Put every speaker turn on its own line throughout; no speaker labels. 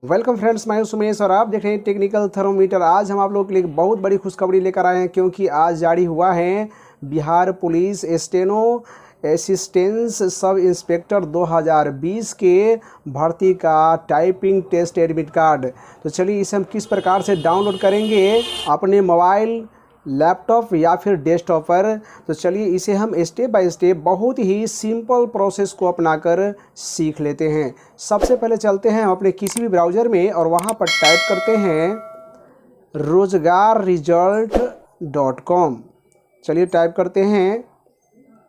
Welcome friends, मैं हूं सुमेश और आप देख रहे हैं टेक्निकल थर्मोमीटर। आज हम आप लोगों के लिए बहुत बड़ी खुशखबरी लेकर आए हैं, क्योंकि आज जारी हुआ है Bihar police steno assistance sub inspector 2020 के भर्ती का टाइपिंग टेस्ट एडमिट कार्ड। तो चलिए इसे हम किस प्रकार से डाउनलोड करेंगे अपने मोबाइल, लैपटॉप या फिर डेस्कटॉप पर। तो चलिए इसे हम स्टेप बाय स्टेप बहुत ही सिंपल प्रोसेस को अपनाकर सीख लेते हैं। सबसे पहले चलते हैं अपने किसी भी ब्राउज़र में और वहाँ पर टाइप करते हैं rozgarresult.com। चलिए टाइप करते हैं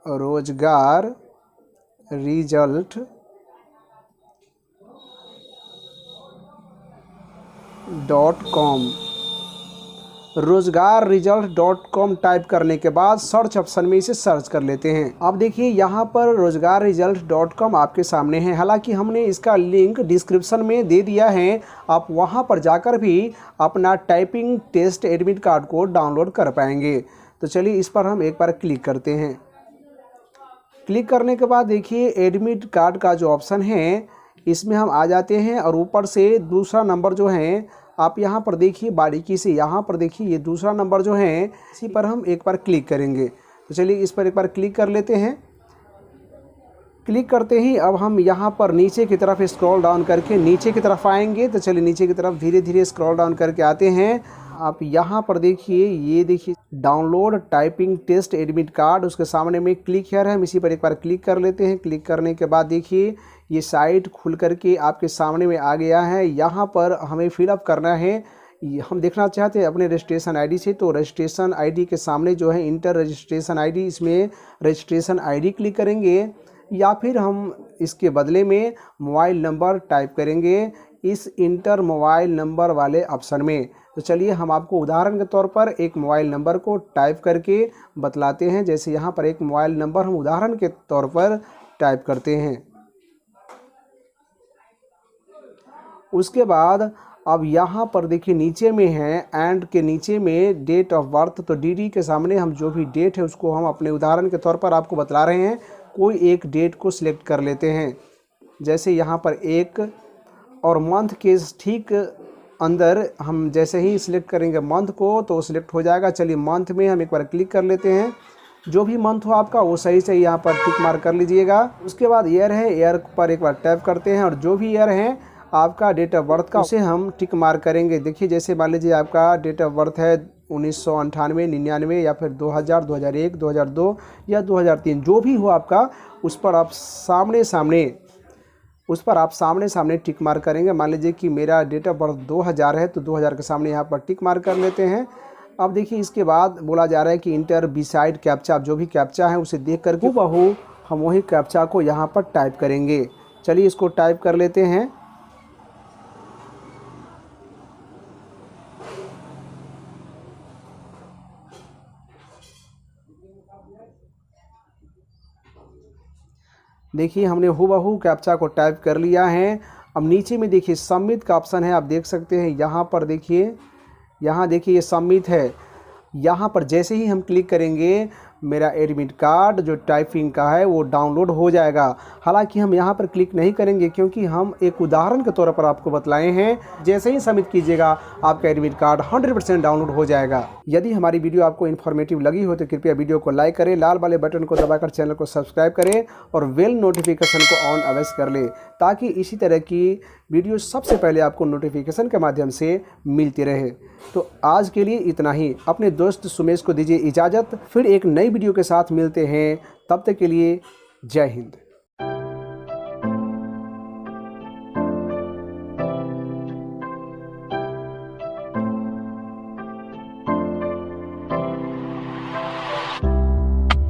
rozgarresult.com। rozgarresult.com टाइप करने के बाद सर्च ऑप्शन में इसे सर्च कर लेते हैं। अब देखिए यहाँ पर rozgarresult.com आपके सामने है। हालांकि हमने इसका लिंक डिस्क्रिप्शन में दे दिया है, आप वहाँ पर जाकर भी अपना टाइपिंग टेस्ट एडमिट कार्ड को डाउनलोड कर पाएंगे। तो चलिए इस पर हम एक बार क्लिक करते हैं। क्लिक करने के बाद देखिए एडमिट कार्ड का जो ऑप्शन है इसमें हम आ जाते हैं और ऊपर से दूसरा नंबर जो है आप यहाँ पर देखिए बारीकी से, यहाँ पर देखिए ये दूसरा नंबर जो है इसी पर हम एक बार क्लिक करेंगे। तो चलिए इस पर एक बार क्लिक कर लेते हैं। क्लिक करते ही अब हम यहाँ पर नीचे की तरफ स्क्रॉल डाउन करके नीचे की तरफ आएंगे। तो चलिए नीचे की तरफ धीरे धीरे स्क्रॉल डाउन करके आते हैं। आप यहाँ पर देखिए, ये देखिए download typing test admit card, उसके सामने में क्लिक हियर है, हम इसी पर एक बार क्लिक कर लेते हैं। क्लिक करने के बाद देखिए ये साइट खुल करके आपके सामने में आ गया है। यहाँ पर हमें फिलअप करना है, हम देखना चाहते हैं अपने रजिस्ट्रेशन आईडी से। तो रजिस्ट्रेशन आईडी के सामने जो है इंटर रजिस्ट्रेशन आईडी, इसमें रजिस्ट्रेशन आईडी क्लिक करेंगे या फिर हम इसके बदले में मोबाइल नंबर टाइप करेंगे इस इंटर मोबाइल नंबर वाले ऑप्शन में। तो चलिए हम आपको उदाहरण के तौर पर एक मोबाइल नंबर को टाइप करके बतलाते हैं। जैसे यहाँ पर एक मोबाइल नंबर हम उदाहरण के तौर पर टाइप करते हैं। उसके बाद अब यहाँ पर देखिए नीचे में है एंड के नीचे में डेट ऑफ बर्थ। तो डी के सामने हम जो भी डेट है उसको हम अपने उदाहरण के तौर पर आपको बतला रहे हैं, कोई एक डेट को सिलेक्ट कर लेते हैं। जैसे यहाँ पर 1 और मंथ के ठीक अंदर हम जैसे ही सिलेक्ट करेंगे मंथ को तो सिलेक्ट हो जाएगा। चलिए मंथ में हम एक बार क्लिक कर लेते हैं। जो भी मंथ हो आपका वो सही से यहाँ पर टिक मार्क कर लीजिएगा। उसके बाद ईयर है, ईयर पर एक बार टैप करते हैं और जो भी ईयर है आपका डेट ऑफ बर्थ का उसे हम टिक मार्क करेंगे। देखिए जैसे मान लीजिए आपका डेट ऑफ बर्थ है 1998, 99 या फिर 2000, 2001, 2002 या 2003, जो भी हो आपका उस पर आप सामने सामने टिक मार्क करेंगे। मान लीजिए कि मेरा डेट ऑफ बर्थ 2000 है तो 2000 के सामने यहाँ पर टिक मार्क कर लेते हैं। अब देखिए इसके बाद बोला जा रहा है कि इंटर बिसाइड कैप्चा, आप जो भी कैप्चा है उसे देख करके बहू हम वही कैप्चा को यहाँ पर टाइप करेंगे। चलिए इसको टाइप कर लेते हैं। देखिए हमने हूबहू कैप्चा को टाइप कर लिया है। अब नीचे में देखिए सबमिट का ऑप्शन है, आप देख सकते हैं। यहाँ पर देखिए, यहाँ देखिए ये सबमिट है। यहाँ पर जैसे ही हम क्लिक करेंगे मेरा एडमिट कार्ड जो टाइपिंग का है वो डाउनलोड हो जाएगा। हालांकि हम यहाँ पर क्लिक नहीं करेंगे क्योंकि हम एक उदाहरण के तौर पर आपको बतलाए हैं। जैसे ही सबमिट कीजिएगा आपका एडमिट कार्ड 100% डाउनलोड हो जाएगा। यदि हमारी वीडियो आपको इन्फॉर्मेटिव लगी हो तो कृपया वीडियो को लाइक करें, लाल वाले बटन को दबाकर चैनल को सब्सक्राइब करें और बेल नोटिफिकेशन को ऑन अवश्य कर लें, ताकि इसी तरह की वीडियो सबसे पहले आपको नोटिफिकेशन के माध्यम से मिलती रहे। तो आज के लिए इतना ही। अपने दोस्त सुमेश को दीजिए इजाज़त, फिर एक नई वीडियो के साथ मिलते हैं। तब तक के लिए जय हिंद।